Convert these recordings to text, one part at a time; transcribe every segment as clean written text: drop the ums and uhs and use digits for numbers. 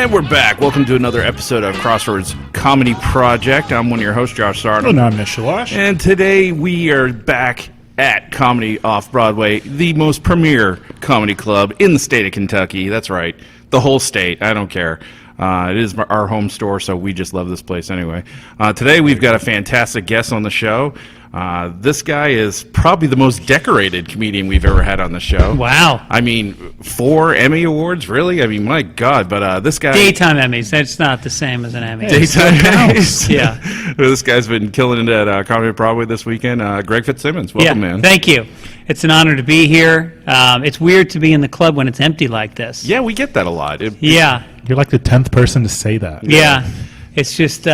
And we're back. Welcome to another episode of Crossroads Comedy Project. I'm one of your hosts, Josh Sardam. And I'm Mishalash. And today we are back at Comedy Off-Broadway, the most premier comedy club in the state of Kentucky. That's right. The whole state. I don't care. It is our home store, so we just love this place anyway. Today we've got a fantastic guest on the show. This guy is probably the most decorated comedian we've ever had on the show. Wow. I mean, 4 Emmy Awards, really? I mean, my God. But this guy... Daytime Emmys. That's not the same as an Emmy. Daytime Emmys. Yeah. This guy's been killing it at Comedy Broadway this weekend. Greg Fitzsimmons, welcome, man. Thank you. It's an honor to be here. It's weird to be in the club when it's empty like this. Yeah, we get that a lot. You're like the 10th person to say that. Yeah. It's just,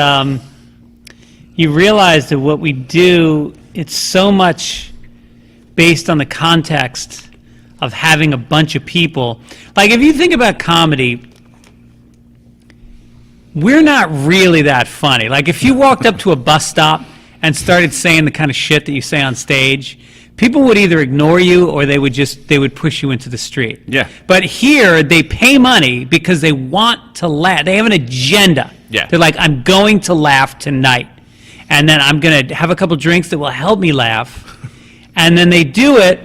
you realize that what we do, it's so much based on the context of having a bunch of people. Like, if you think about comedy, we're not really that funny. Like, if you walked up to a bus stop and started saying the kind of shit that you say on stage, people would either ignore you or they would push you into the street. Yeah. But here, they pay money because they want to laugh. They have an agenda. Yeah. They're like, I'm going to laugh tonight. And then I'm going to have a couple drinks that will help me laugh. And then they do it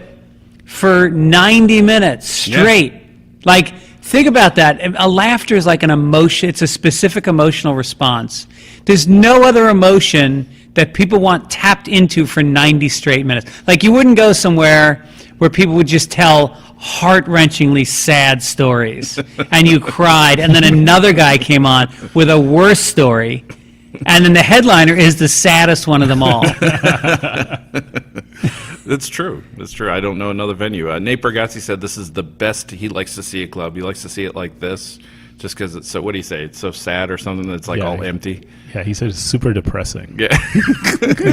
for 90 minutes straight. Yeah. Like, think about that. A laughter is like an emotion. It's a specific emotional response. There's no other emotion that people want tapped into for 90 straight minutes. Like, you wouldn't go somewhere where people would just tell heart-wrenchingly sad stories, and you cried, and then another guy came on with a worse story, and then the headliner is the saddest one of them all. That's true. That's true. I don't know another venue. Nate Bargatze said this is the best he likes to see a club. He likes to see it like this. Just because it's so, what do you say? It's so sad or something that's like all empty. Yeah, he said it's super depressing. Yeah.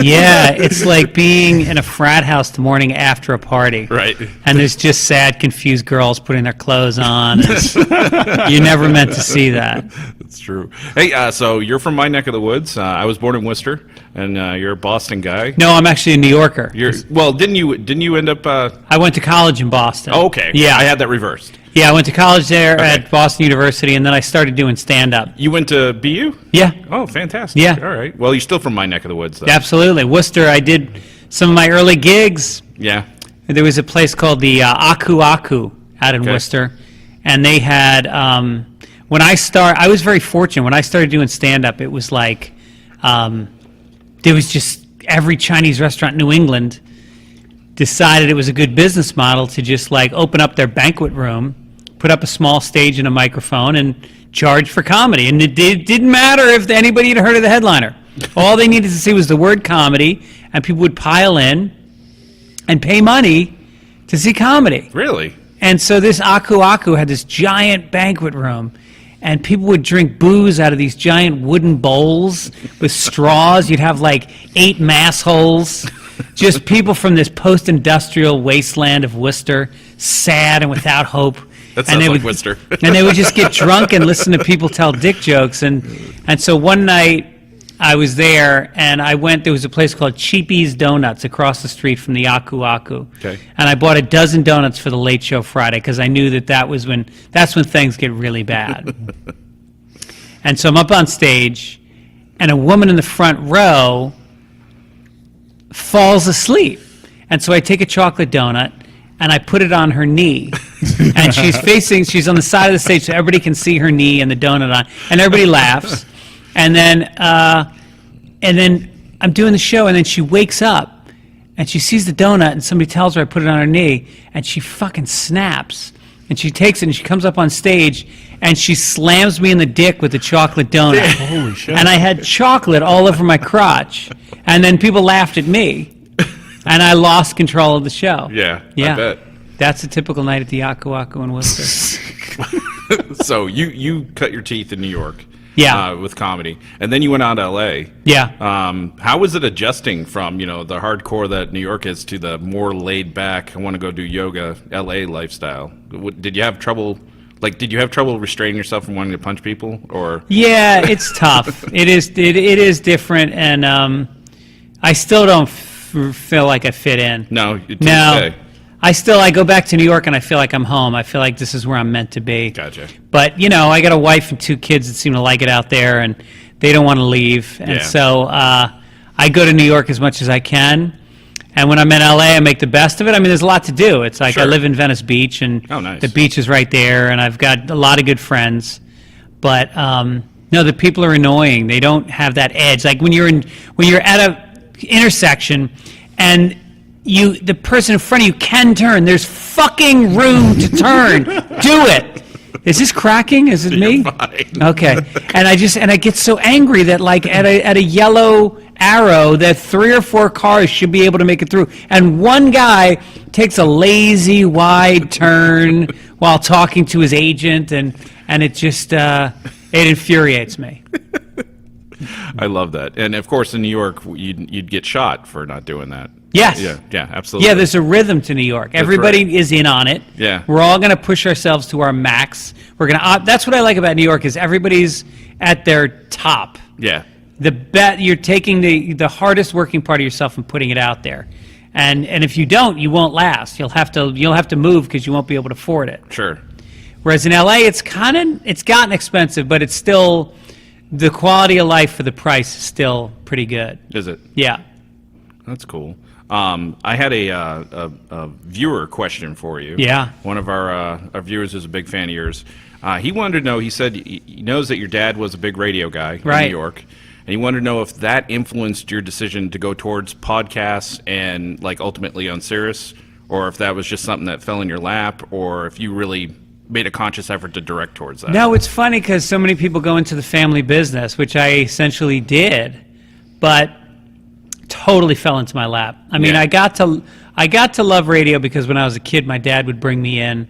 Yeah, it's like being in a frat house the morning after a party. Right. And there's just sad, confused girls putting their clothes on. You never meant to see that. That's true. Hey, so you're from my neck of the woods. I was born in Worcester, and you're a Boston guy. No, I'm actually a New Yorker. Well, didn't you end up? I went to college in Boston. Oh, okay. Yeah, I had that reversed. Yeah, I went to college there at Boston University, and then I started doing stand-up. You went to BU? Yeah. Oh, fantastic. Yeah. All right. Well, you're still from my neck of the woods, though. Absolutely. Worcester, I did some of my early gigs. Yeah. There was a place called the Aku Aku out in Worcester, and they had, I was very fortunate. When I started doing stand-up, it was like, there was just every Chinese restaurant in New England decided it was a good business model to just like open up their banquet room, put up a small stage and a microphone, and charge for comedy. And it didn't matter if anybody had heard of the headliner. All they needed to see was the word comedy, and people would pile in and pay money to see comedy. Really? And so this Aku Aku had this giant banquet room, and people would drink booze out of these giant wooden bowls with straws. You'd have like 8 mass holes. Just people from this post-industrial wasteland of Worcester, sad and without hope. That sounds like Worcester. And they would just get drunk and listen to people tell dick jokes. And so one night I was there, and there was a place called Cheapy's Donuts across the street from the Aku Aku. Okay. And I bought a dozen donuts for the Late Show Friday because I knew that's when things get really bad. And so I'm up on stage, and a woman in the front row falls asleep. And so I take a chocolate donut and I put it on her knee. And she's on the side of the stage so everybody can see her knee and the donut on. And everybody laughs. And then I'm doing the show, and then she wakes up and she sees the donut, and somebody tells her I put it on her knee, and she fucking snaps. And she takes it and she comes up on stage and she slams me in the dick with the chocolate donut. Holy shit. And I had chocolate all over my crotch. And then people laughed at me. And I lost control of the show. Yeah, Yeah. I bet. That's a typical night at the Aku Aku in Worcester. So you cut your teeth in New York. Yeah. With comedy. And then you went on to L.A. Yeah. How was it adjusting from, the hardcore that New York is to the more laid back, I want to go do yoga, L.A. lifestyle? Did you have trouble restraining yourself from wanting to punch people? Or Yeah, it's tough. It is different, and I still don't feel like I fit in. No. No. I go back to New York and I feel like I'm home. I feel like this is where I'm meant to be. Gotcha. But, you know, I got a wife and 2 kids that seem to like it out there, and they don't want to leave. And so I go to New York as much as I can. And when I'm in LA, I make the best of it. I mean, there's a lot to do. It's like I live in Venice Beach, and the beach is right there, and I've got a lot of good friends. But no, the people are annoying. They don't have that edge. Like when you're at a intersection, and the person in front of you can turn. There's fucking room to turn. Do it. Is this cracking? Is it me? You're fine. Okay. And I get so angry that like at a yellow arrow that 3 or 4 cars should be able to make it through, and one guy takes a lazy wide turn while talking to his agent, and it just it infuriates me. I love that. And of course in New York you'd get shot for not doing that. Yes. Yeah, absolutely. Yeah, there's a rhythm to New York. Everybody is in on it. Yeah. We're all going to push ourselves to our max. We're going to that's what I like about New York is everybody's at their top. Yeah. You're taking the hardest working part of yourself and putting it out there. And if you don't, you won't last. You'll have to move because you won't be able to afford it. Sure. Whereas in LA it's gotten expensive, but it's still the quality of life for the price is still pretty good. Is it? Yeah. That's cool. I had a viewer question for you. Yeah. One of our viewers is a big fan of yours. He wanted to know, he said he knows that your dad was a big radio guy in New York, and he wanted to know if that influenced your decision to go towards podcasts and like ultimately on Sirius, or if that was just something that fell in your lap, or if you really made a conscious effort to direct towards that. No, it's funny because so many people go into the family business, which I essentially did, but totally fell into my lap. I mean, I got to love radio because when I was a kid, my dad would bring me in,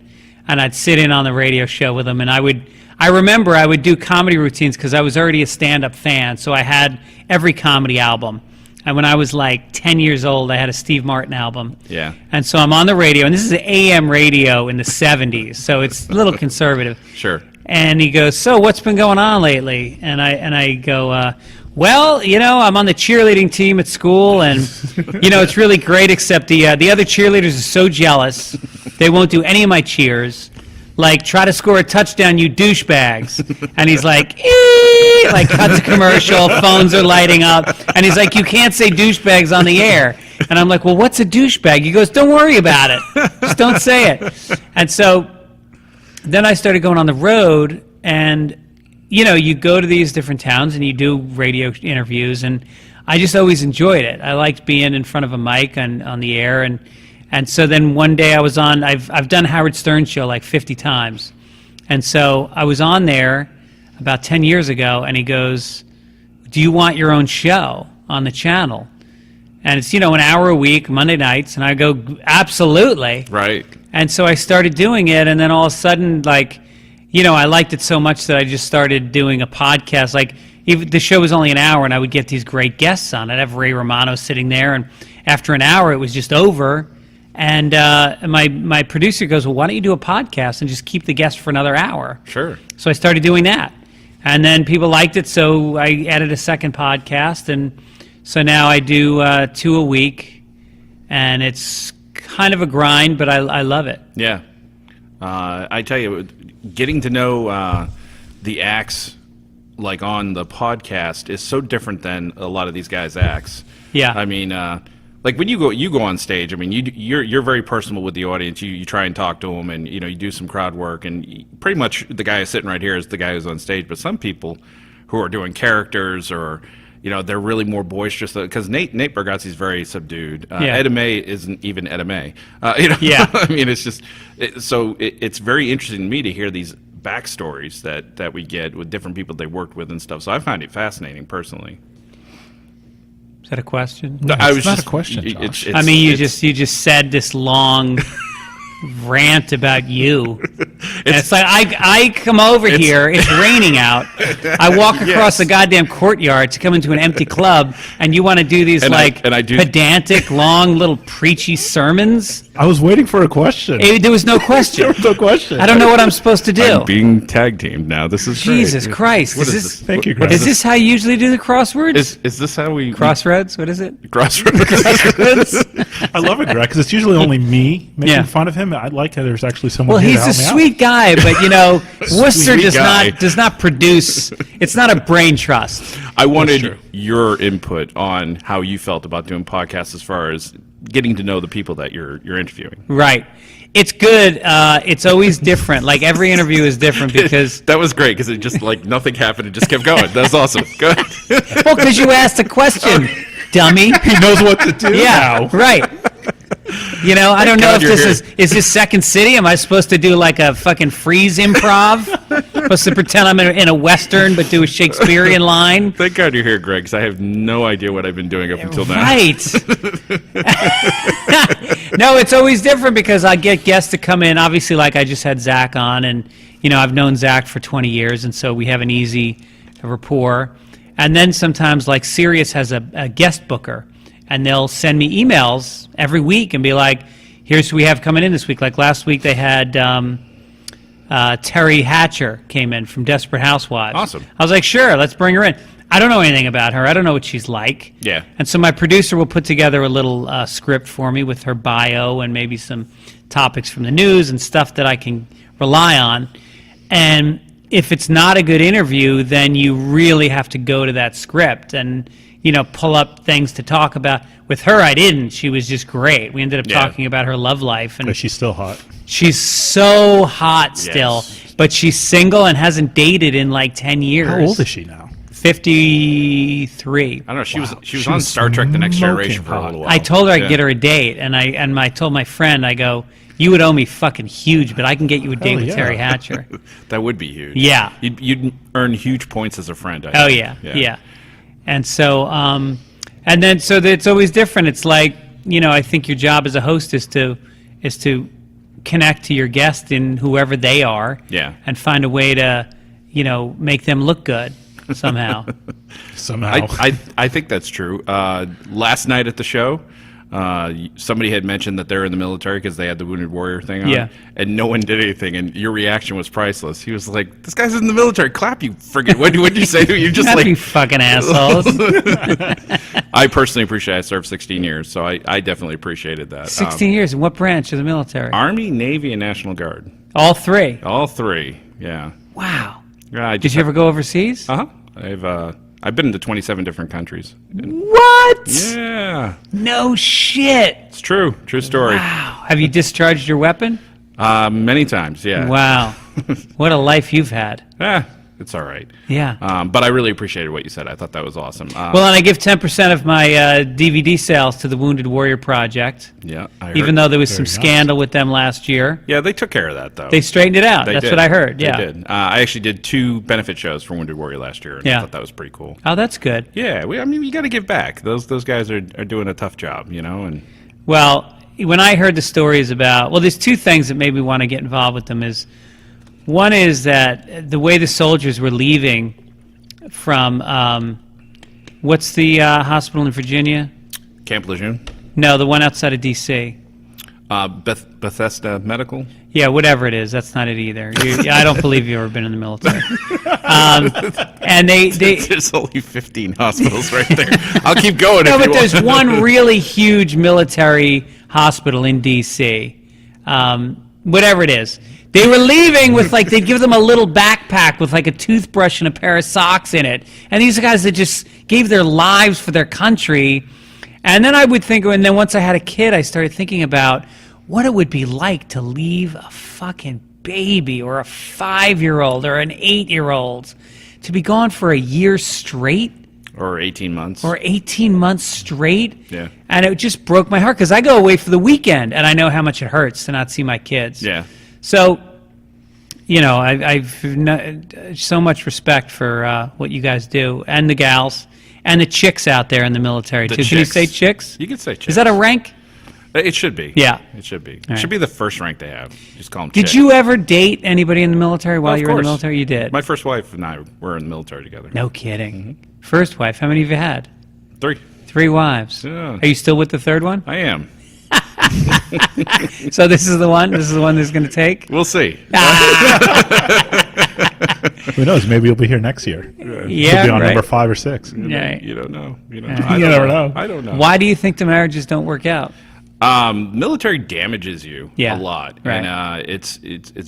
and I'd sit in on the radio show with him, and I remember I would do comedy routines because I was already a stand-up fan, so I had every comedy album. And when I was like 10 years old, I had a Steve Martin album. Yeah. And so I'm on the radio, and this is AM radio in the 70s, so it's a little conservative. Sure. And he goes, "So what's been going on lately?" And I go, "Well, you know, I'm on the cheerleading team at school, and you know, it's really great. Except the other cheerleaders are so jealous, they won't do any of my cheers. Like, try to score a touchdown, you douchebags." And he's like, "Eee!" Like, cuts a commercial, phones are lighting up, and he's like, "You can't say douchebags on the air." And I'm like, "Well, what's a douchebag?" He goes, "Don't worry about it. Just don't say it." And so then I started going on the road, and you know, you go to these different towns and you do radio interviews, and I just always enjoyed it. I liked being in front of a mic on the air, and so then one day I was on. I've done Howard Stern's show like 50 times, and so I was on there about 10 years ago, and he goes, "Do you want your own show on the channel?" And it's, you know, an hour a week, Monday nights, and I go, "Absolutely." Right. And so I started doing it, and then all of a sudden, like, you know, I liked it so much that I just started doing a podcast. Like, even the show was only an hour, and I would get these great guests on. I'd have Ray Romano sitting there, and after an hour, it was just over. And my producer goes, "Well, why don't you do a podcast and just keep the guests for another hour?" Sure. So I started doing that. And then people liked it, so I added a second podcast. And so now I do 2 a week, and it's kind of a grind, but I love it. Yeah. I tell you, getting to know the acts like on the podcast is so different than a lot of these guys' acts. Yeah. I mean, like when you go on stage, I mean, you're very personal with the audience. You try and talk to them, and you know, you do some crowd work, and pretty much the guy sitting right here is the guy who's on stage. But some people who are doing characters, or you know, they're really more boisterous, because Nate Bargatze's very subdued. Ed May isn't even Ed May. You know, yeah. I mean, it's just it's very interesting to me to hear these backstories that we get with different people they worked with and stuff. So I find it fascinating personally. Is that a question? No, I it's was not just, a question, Josh. You just said this long rant about you. And it's like I come over here, it's raining out. I walk across the goddamn courtyard to come into an empty club, and you want to do these pedantic, long, little preachy sermons. I was waiting for a question. There was no question. There was no question. I don't know what I'm supposed to do. I'm being tag teamed now. This is Jesus great. Christ. What is this? Thank you, Greg. Is this how you usually do the crosswords? Is this how we Crossroads? What is it? Crossroads? I love it, Greg, because it's usually only me making fun of him. I like that there's actually someone Well, here he's to a help me out. sweet guy, but Worcester Sweet guy. does not produce. It's not a brain trust. I wanted your input on how you felt about doing podcasts as far as getting to know the people that you're interviewing. Right. It's good. It's always different. Like every interview is different because that was great because it just nothing happened. It just kept going. That's awesome. Go ahead. well, because you asked a question, dummy. He knows what to do now. Right. I don't know God if you're is this Second City? Am I supposed to do like a fucking freeze improv? Supposed to pretend I'm in a Western but do a Shakespearean line? Thank God you're here, Greg, because I have no idea what I've been doing up until now. Right. No, it's always different because I get guests to come in. Obviously, like I just had Zach on, and I've known Zach for 20 years, and so we have an easy rapport. And then sometimes, like Sirius has a guest booker, and they'll send me emails every week and be like, here's who we have coming in this week. Like last week they had Terry Hatcher came in from Desperate Housewives. Awesome. I was like, sure, let's bring her in. I don't know anything about her. I don't know what she's like. Yeah. And so my producer will put together a little script for me with her bio and maybe some topics from the news and stuff that I can rely on. And if it's not a good interview, then you really have to go to that script and pull up things to talk about. With her, I didn't. She was just great. We ended up talking about her love life. And But she's still hot. she's so hot still, but she's single and hasn't dated in like 10 years. How old is she now? 53. I don't know. She was on Star Trek: The Next Generation for a little while. I told her I'd get her a date, and I told my friend, I go, you would owe me fucking huge, but I can get you a date with Terry Hatcher. That would be huge. Yeah. You'd earn huge points as a friend. Oh yeah. And so, and then so it's always different. It's like I think your job as a host is to connect to your guest in whoever they are. Yeah. And find a way to make them look good somehow. I think that's true. Last night at the show, somebody had mentioned that they're in the military because they had the Wounded Warrior thing on, and no one did anything, and your reaction was priceless. He was like, "This guy's in the military. Clap, you friggin'." What did you say? You just Clap, like, you fucking assholes. I personally appreciate it. I served 16 years, so I definitely appreciated that. 16 years. In what branch of the military? Army, Navy, and National Guard. All three. All three. Yeah. Wow. Yeah. Did you ever go overseas? I've been to 27 different countries. What? Yeah. No shit. It's true. True story. Wow. Have you discharged your weapon? Many times, yeah. Wow. What a life you've had. It's all right. Yeah. But I really appreciated what you said. I thought that was awesome. Well, and I give 10% of my DVD sales to the Wounded Warrior Project. Yeah. I heard. Even though there was some Very nice. scandal with them last year. Yeah, they took care of that, though. They straightened it out. They That's did. what I heard. Yeah. They did. I actually did 2 benefit shows for Wounded Warrior last year, and I thought that was pretty cool. Oh, that's good. Yeah, you got to give back. Those guys are doing a tough job, and Well, when I heard the stories about, there's 2 things that made me want to get involved with them. One is that the way the soldiers were leaving from, what's the hospital in Virginia? Camp Lejeune, No, the one outside of D.C. Bethesda Medical. Yeah, whatever it is, that's not it either. I don't believe you've ever been in the military. And they There's only 15 hospitals right there. I'll keep going. no, if but you there's want. one really huge military hospital in D.C. Whatever it is. They were leaving with, they'd give them a little backpack with, a toothbrush and a pair of socks in it. And these are guys that just gave their lives for their country. And then I would think, and then once I had a kid, I started thinking about what it would be like to leave a fucking baby or a 5-year-old or an 8-year-old to be gone for a year straight. Or 18 months. Or 18 months straight. Yeah. And it just broke my heart because I go away for the weekend and I know how much it hurts to not see my kids. Yeah. So, I've so much respect for what you guys do and the gals and the chicks out there in the military too. Can you say chicks? You can say chicks. Is that a rank? It should be. Yeah. It should be. right. It should be the first rank they have. Just call them Did you ever date anybody in the military while Of you were in the course. military? You did. My first wife and I were in the military together. No kidding. First wife. How many have you had? 3. 3 wives. Yeah. Are you still with the third one? I am. So this is the one. This is the one that's going to take. We'll see. Who knows? Maybe you'll be here next year. Yeah, You'll be on right. number 5 or 6. Right. You don't know. You don't Yeah. know. I You don't never know. I don't know. Why do you think the marriages don't work out? Military damages you Yeah, a lot, right. and it's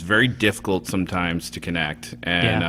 very difficult sometimes to connect. And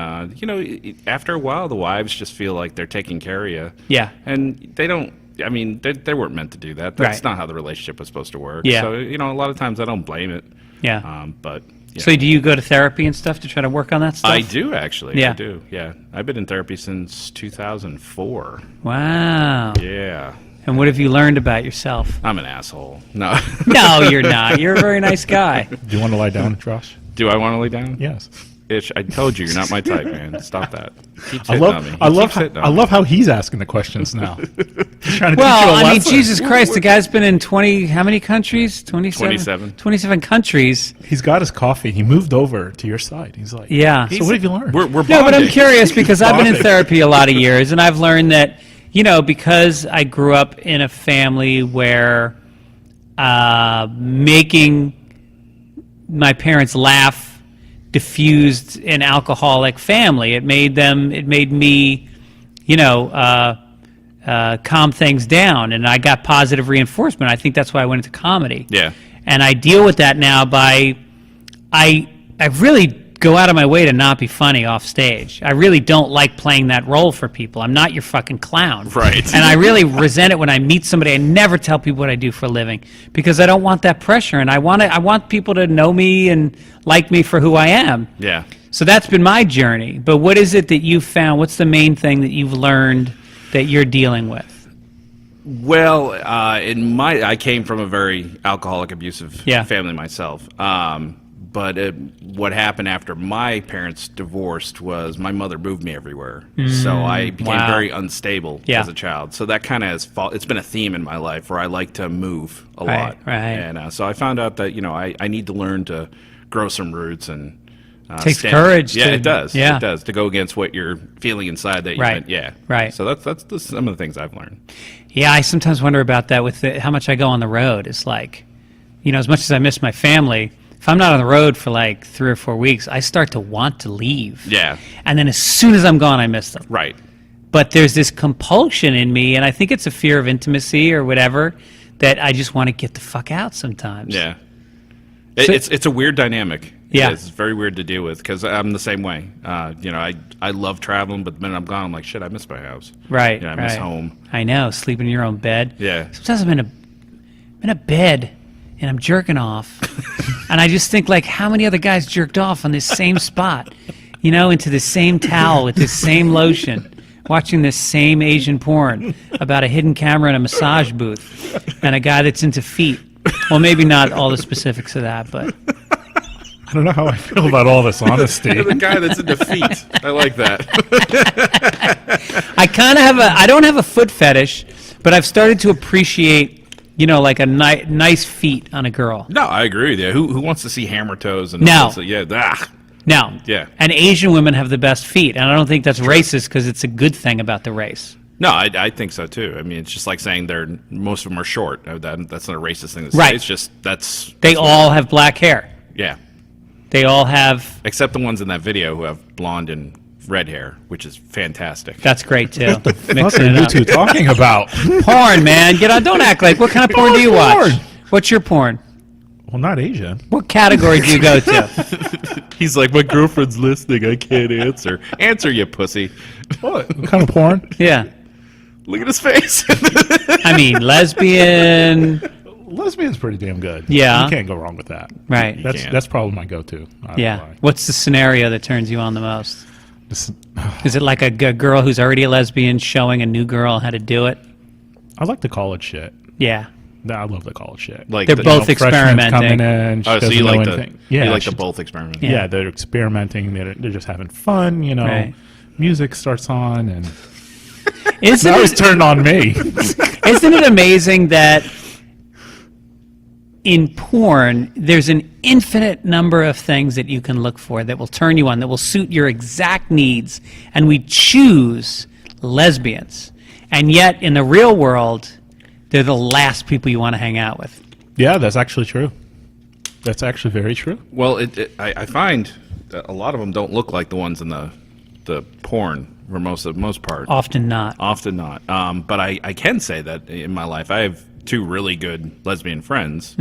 after a while, the wives just feel like they're taking care of you. Yeah. and they don't. I mean, they weren't meant to do that. That's Right. not how the relationship was supposed to work. Yeah. So a lot of times I don't blame it. Yeah. But yeah. So do you go to therapy and stuff to try to work on that stuff? I do actually. Yeah. I do. Yeah, I've been in therapy since 2004. Wow. Yeah. And what have you learned about yourself? I'm an asshole. No. No, you're not. You're a very nice guy. Do you want to lie down, Josh? Do I want to lay down? Yes. Ish, I told you, you're not my type, man. Stop that. Keeps I hitting on me. love, He keeps hitting on I me. love how he's asking the questions now. He's trying to teach you Well, a I mean, lesson. Jesus Christ, the guy's been in 20, how many countries? 27? 27. 27 countries. He's got his coffee. He moved over to your side. He's like, Yeah. So what have you learned? We're No, but I'm bonding. curious because I've been in Bonding. therapy a lot of years, and I've learned that, because I grew up in a family where making my parents laugh diffused an alcoholic family. It made me, calm things down, and I got positive reinforcement. I think that's why I went into comedy. Yeah. And I deal with that now by, I really go out of my way to not be funny off stage. I really don't like playing that role for people. I'm not your fucking clown. Right. And I really resent it when I meet somebody. I never tell people what I do for a living because I don't want that pressure, and I want people to know me and like me for who I am. Yeah. So that's been my journey. But what is it that you've found? What's the main thing that you've learned that you're dealing with? Well, I came from a very alcoholic, abusive Yeah. family myself. But what happened after my parents divorced was my mother moved me everywhere. So I became Wow. very unstable Yeah. as a child. So that kind of it's been a theme in my life where I like to move a Right, lot. right. And so I found out that, I need to learn to grow some roots and Takes courage Yeah, to- it does. yeah. It does to go against what you're feeling inside that you Right, yeah. right. So that's some of the things I've learned. Yeah, I sometimes wonder about that with how much I go on the road. It's like, as much as I miss my family, if I'm not on the road for like 3 or 4 weeks, I start to want to leave. Yeah. And then as soon as I'm gone, I miss them. Right. But there's this compulsion in me, and I think it's a fear of intimacy or whatever, that I just want to get the fuck out sometimes. Yeah. So- It's a weird dynamic. Yeah. It's very weird to deal with because I'm the same way. I love traveling, but the minute I'm gone, I'm like, shit, I miss my house. Right, I miss right. home. I know, sleeping in your own bed. Yeah. Sometimes I'm in a bed and I'm jerking off, and I just think like, how many other guys jerked off on this same spot, into the same towel with this same lotion, watching this same Asian porn about a hidden camera in a massage booth, and a guy that's into feet. Well, maybe not all the specifics of that, but I don't know how I feel about all this honesty. The guy that's in defeat. I like that. I kind of I don't have a foot fetish, but I've started to appreciate, like a nice feet on a girl. No, I agree with you. Who wants to see hammer toes? And No. Yeah. Ah. No. Yeah. And Asian women have the best feet, and I don't think that's racist because it's a good thing about the race. No, I think so too. I mean, it's just like saying most of them are short. That's not a racist thing to say. Right. It's just They all have black hair. yeah. They all have. Except the ones in that video who have blonde and red hair, which is fantastic. That's great too. What Mixing are it you up. two talking about? Porn, man. Get on. Don't act like. What kind of porn do you watch? Porn. What's your porn? Well, not Asian. What category do you go to? He's like, my girlfriend's listening. I can't answer. Answer, you pussy. What kind of porn? Yeah. Look at his face. I mean, lesbian. Lesbian's pretty damn good. Yeah. You can't go wrong with that. Right. can't. That's probably my go-to. I don't Yeah. lie. What's the scenario that turns you on the most? This- Is it like a girl who's already a lesbian showing a new girl how to do it? I like the college shit. Yeah. No, I love the college shit. Like They're the- both Freshmen experimenting. coming in. She Oh, so doesn't you know like anything. the Yeah, you like she- the both experiment. Yeah, they're experimenting. They're just having fun. Right. Music starts on, and Isn't now he's it, turned on me. isn't it amazing that in porn, there's an infinite number of things that you can look for that will turn you on, that will suit your exact needs, and we choose lesbians. And yet, in the real world, they're the last people you want to hang out with. Yeah, that's actually true. That's actually very true. Well, I find that a lot of them don't look like the ones in the porn for most part. Often not. Often not. But I can say that in my life, I have 2 really good lesbian friends.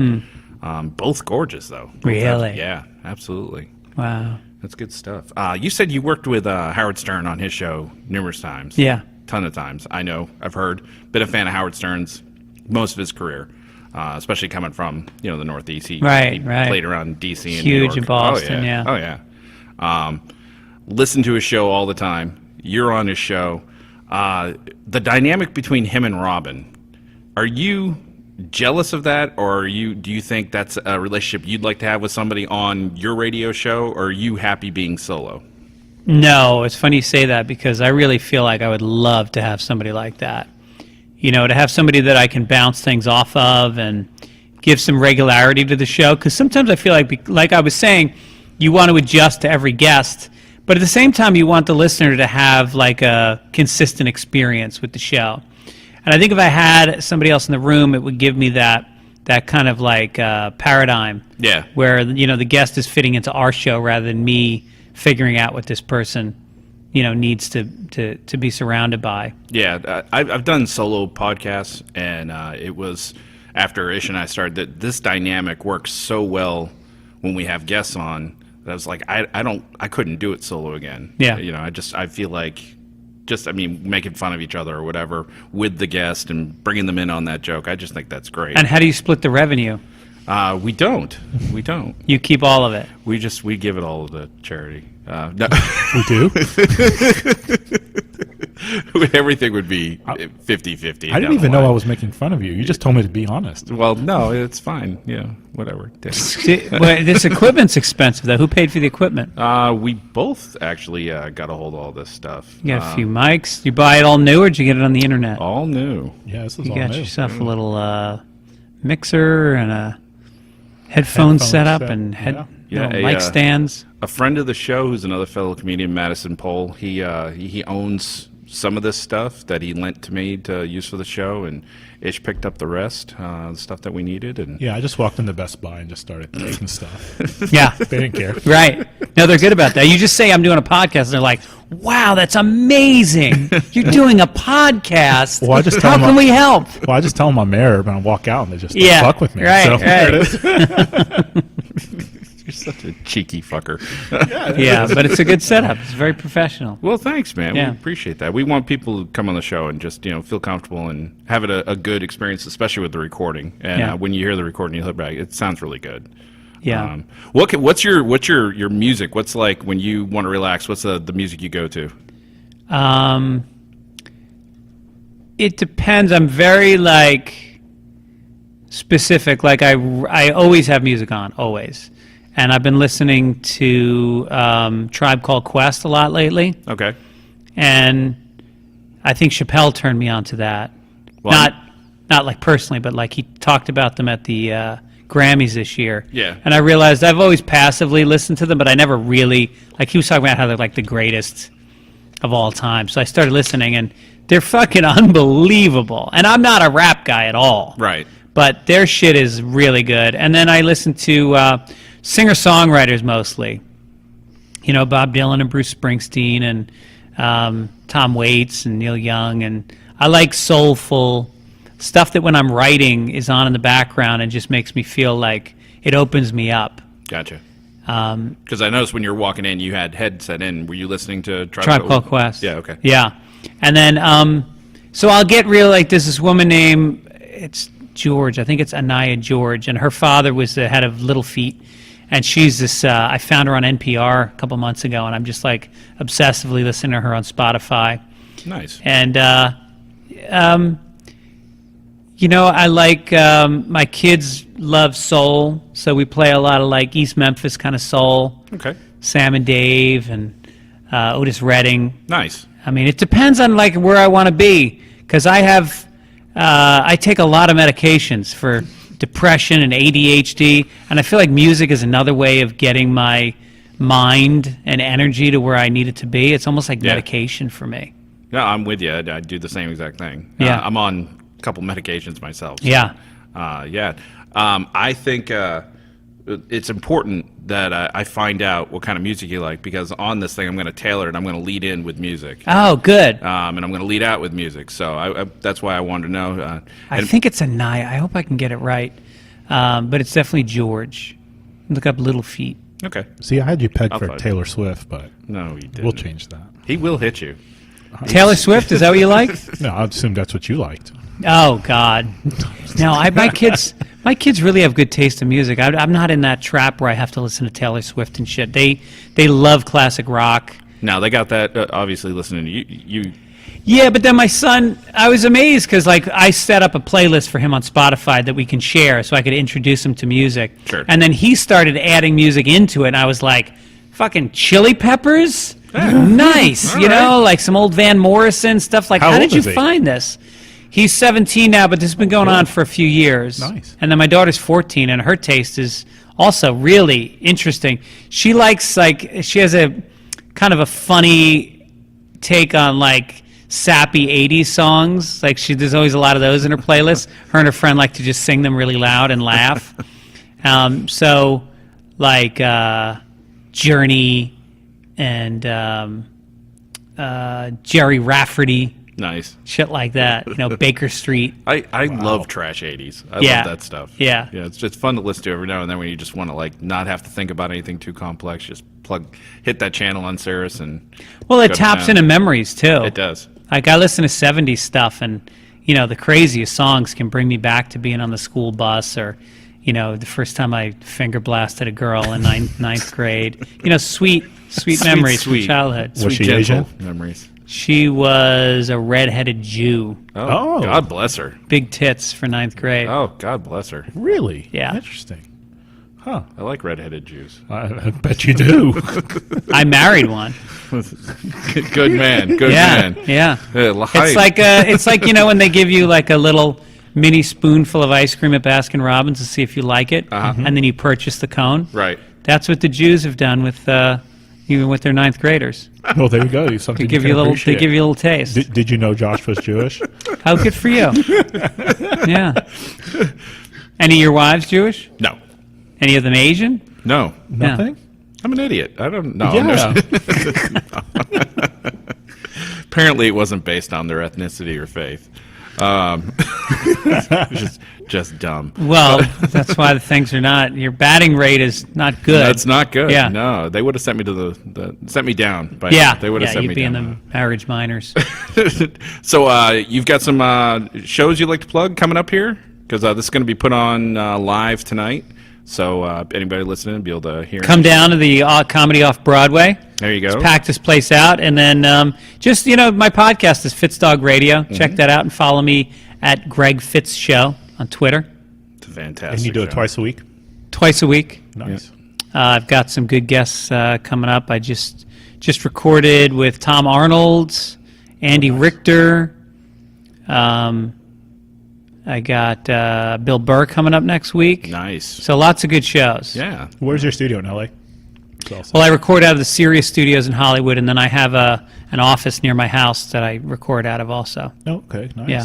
Both gorgeous, though. Really? Yeah, absolutely. Wow. That's good stuff. You said you worked with Howard Stern on his show numerous times. Yeah. Ton of times. I know. I've heard. Been a fan of Howard Stern's most of his career, especially coming from the Northeast. He played around D.C. and New Huge York. in Boston, yeah. Oh, yeah. Listen to his show all the time. You're on his show. The dynamic between him and Robin, are you jealous of that, or do you think that's a relationship you'd like to have with somebody on your radio show, or are you happy being solo? No, it's funny you say that because I really feel like I would love to have somebody like that. To have somebody that I can bounce things off of and give some regularity to the show. Because sometimes I feel like I was saying, you want to adjust to every guest, but at the same time, you want the listener to have like a consistent experience with the show. And I think if I had somebody else in the room, it would give me that kind of like paradigm. Yeah. Where the guest is fitting into our show rather than me figuring out what this person needs to be surrounded by. Yeah, I've done solo podcasts, and it was after Ish and I started that this dynamic works so well when we have guests on that I was like, I couldn't do it solo again. Yeah. I feel like making fun of each other or whatever with the guest and bringing them in on that joke. I just think that's great. And how do you split the revenue? We don't. You keep all of it. We give it all to the charity. No. We do? Everything would be 50-50. I didn't even know I was making fun of you. You just told me to be honest. Well, no, it's fine. Yeah, whatever. Well, this equipment's expensive, though. Who paid for the equipment? We both actually got a hold of all this stuff. You got a few mics. You buy it all new, or did you get it on the internet? All new. Yeah, this is You all got new. yourself a little mixer and a headphone setup and mic stands. A friend of the show, who's another fellow comedian, Madison Pohl, he owns some of this stuff that he lent to me to use for the show, and Ish picked up the rest, the stuff that we needed. And Yeah, I just walked into Best Buy and just started taking stuff. Yeah. They didn't care. Right. No, they're good about that. You just say, I'm doing a podcast, and they're like, wow, that's amazing. You're doing a podcast. Well, I just How can we help? Well, I just tell them I'm Maher, but I walk out and they just fuck with me. Right, so. right. There it is. you're such a cheeky fucker. Yeah, but it's a good setup. It's very professional. Well, thanks, man. Yeah. We appreciate that. We want people to come on the show and just feel comfortable and have it a good experience, especially with the recording. And when you hear the recording, you look back, it sounds really good. Yeah. What's your music? What's like when you want to relax? What's the music you go to? It depends. I'm very specific. Like I always have music on, always. And I've been listening to Tribe Called Quest a lot lately. Okay. And I think Chappelle turned me on to that. Well, Not like personally, but like he talked about them at the Grammys this year. Yeah. And I realized I've always passively listened to them, but I never really, like he was talking about how they're like the greatest of all time. So I started listening, and they're fucking unbelievable. And I'm not a rap guy at all. Right. But their shit is really good. And then I listen to singer-songwriters mostly. Bob Dylan and Bruce Springsteen and Tom Waits and Neil Young. And I like soulful stuff that when I'm writing is on in the background and just makes me feel like it opens me up. Gotcha. Because I noticed when you were walking in, you had headset in. Were you listening to Tribe Called Quest? Yeah, okay. Yeah. And then, so I'll get real, like, there's this woman named, it's George, I think it's Anaya George, and her father was the head of Little Feat. And she's this, I found her on NPR a couple months ago, and I'm just, like, obsessively listening to her on Spotify. Nice. And, I like, my kids love soul, so we play a lot of, like, East Memphis kind of soul. Okay. Sam and Dave and Otis Redding. Nice. I mean, it depends on, like, where I want to be, because I take a lot of medications for depression and ADHD, and I feel like music is another way of getting my mind and energy to where I need it to be. It's almost like medication for me. No, I'm with you. I do the same exact thing. Yeah. I'm on a couple medications myself. So, Yeah. I think it's important that I find out what kind of music you like, because on this thing I'm going to tailor it. I'm going to lead in with music. Oh, good. And I'm going to lead out with music. So that's why I wanted to know. I think it's a Nye. I hope I can get it right. But it's definitely George. Look up Little Feet. Okay. See, I had you pegged I'll for find Taylor Swift, but No, he didn't. we'll change that. He will hit you. Taylor Swift, is that what you like? No, I assume that's what you liked. Oh God, no! My kids really have good taste in music. I'm not in that trap where I have to listen to Taylor Swift and shit. They love classic rock. Now they got that. Obviously, listening to you. Yeah, but then my son, I was amazed because like I set up a playlist for him on Spotify that we can share, so I could introduce him to music. Sure. And then he started adding music into it, and I was like, "Fucking Chili Peppers, nice!" All you know, right. like some old Van Morrison stuff. Like, How how old did you is he? find this? He's 17 now, but this has been going on for a few years. Nice. And then my daughter's 14, and her taste is also really interesting. She likes, like, she has a kind of a funny take on, like, sappy 80s songs. Like, there's always a lot of those in her playlist. Her and her friend like to just sing them really loud and laugh. So, like, Journey and Jerry Rafferty. Nice. Shit like that, you know, Baker Street. I love trash 80s. I Yeah. love that stuff. Yeah. Yeah, it's just fun to listen to every now and then when you just want to like not have to think about anything too complex. Just hit that channel on Sirius and Well, it go to taps town. into memories too. It does. Like I listen to 70s stuff, and you know, the craziest songs can bring me back to being on the school bus, or you know, the first time I finger blasted a girl in ninth grade. You know, sweet memories from childhood. Was Sweet, she gentle Asian? memories. She was a redheaded Jew, Oh. God bless her. big tits for ninth grade. Oh, God bless her. Really? Yeah. Interesting. Huh. I like redheaded Jews. I bet you do. I married one. Good man. Good Yeah, man. yeah. Hype. It's like you know when they give you like a little mini spoonful of ice cream at Baskin Robbins to see if you like it, and then you purchase the cone. Right. That's what the Jews have done with even with their ninth graders. Well, there you go. Something They give you you a can little. appreciate. They give you a little taste. Did you know Josh was Jewish? How good for you? Yeah. Any of your wives Jewish? No. Any of them Asian? No. Nothing? I'm an idiot. I don't know. Yeah. Apparently, it wasn't based on their ethnicity or faith. Just dumb. Well, that's why the things are not. Your batting rate is not good. That's not good. Yeah. No, they would have sent me to sent me down. By Yeah. now. They would have sent you'd me be down. in the marriage minors. So you've got some shows you'd like to plug coming up here? Because this is going to be put on live tonight. So anybody listening will be able to hear Come it. down to the Comedy Off Broadway. There you go. Pack this place out, and then just you know, my podcast is Fitzdog Radio. Check that out and follow me at Greg Fitz Show on Twitter. It's a fantastic. And you do it show. twice a week? Twice a week. Nice. I've got some good guests coming up. I just recorded with Tom Arnold, Andy Richter. I got Bill Burr coming up next week. Nice. So lots of good shows. Yeah. Where's your studio in L.A.? Well, I record out of the Sirius studios in Hollywood, and then I have an office near my house that I record out of also. Oh, okay, nice. Yeah.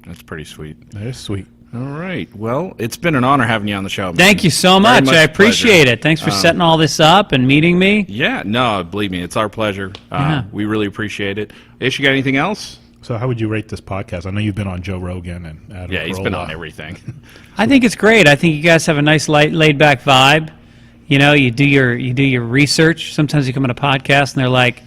That's pretty sweet. That is sweet. All right. Well, it's been an honor having you on the show. Thank you so Very much. I a appreciate pleasure. it. Thanks for setting all this up and meeting me. Yeah. No, believe me, it's our pleasure. Yeah. We really appreciate it. Ish, you got anything else? So how would you rate this podcast? I know you've been on Joe Rogan and Adam Yeah, he's been Carolla. on everything. I think it's great. I think you guys have a nice, laid back vibe. You know, you do your research. Sometimes you come on a podcast and they're like,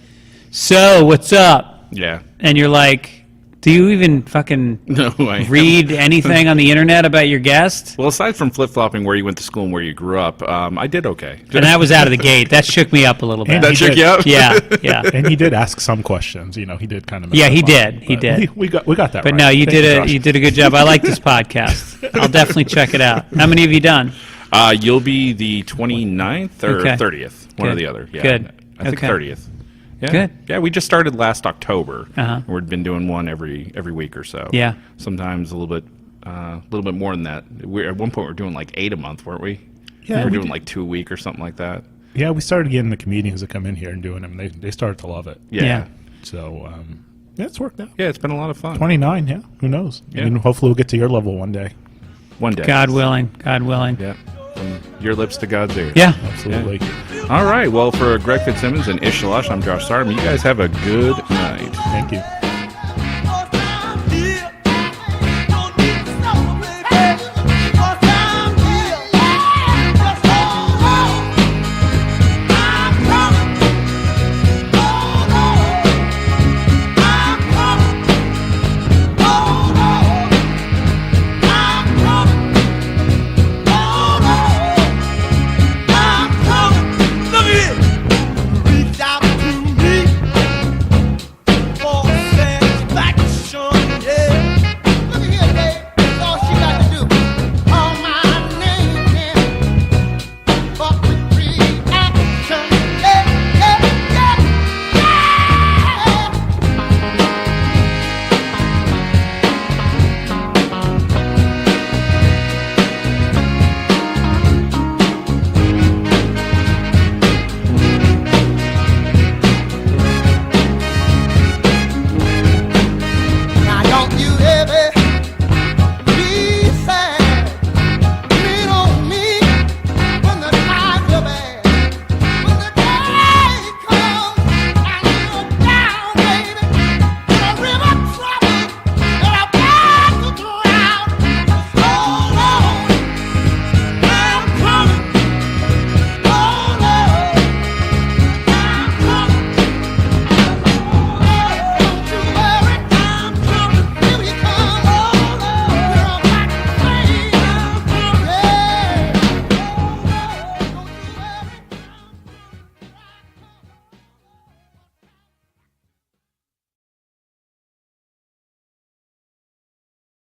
"So, what's up?" Yeah. And you're like, "Do you even fucking No, I read anything on the internet about your guest?" Well, aside from flip-flopping where you went to school and where you grew up, I did okay. And that was out of the gate. That shook me up a little bit. And That he shook did. you up? Yeah, yeah. And he did ask some questions. You know, he did kind of. mess Yeah, up he on did. it, He but did. We got that. But right. no, you Thank did Josh. you did a good job. I like this podcast. I'll definitely check it out. How many have you done? You'll be the 29th or Okay. 30th, one or Good. the other. Yeah. Good. I think Okay. 30th. Yeah. Good. Yeah, we just started last October. Uh-huh. We've been doing one every week or so. Yeah. Sometimes a little bit A little bit more than that. At one point, we were doing like 8 a month, weren't we? Yeah, we were we doing did. like 2 a week or something like that. Yeah, we started getting the comedians to come in here and doing them. They started to love it. Yeah. So, yeah, it's worked out. Yeah, it's been a lot of fun. 29, yeah. Who knows? Yeah. I mean, hopefully we'll get to your level one day. One day. God willing. God willing. Yeah. From your lips to God's ears. Yeah. Absolutely. All right. Well, for Greg Fitzsimmons and Ish Shalash, I'm Josh Sardam. You guys have a good night. Thank you.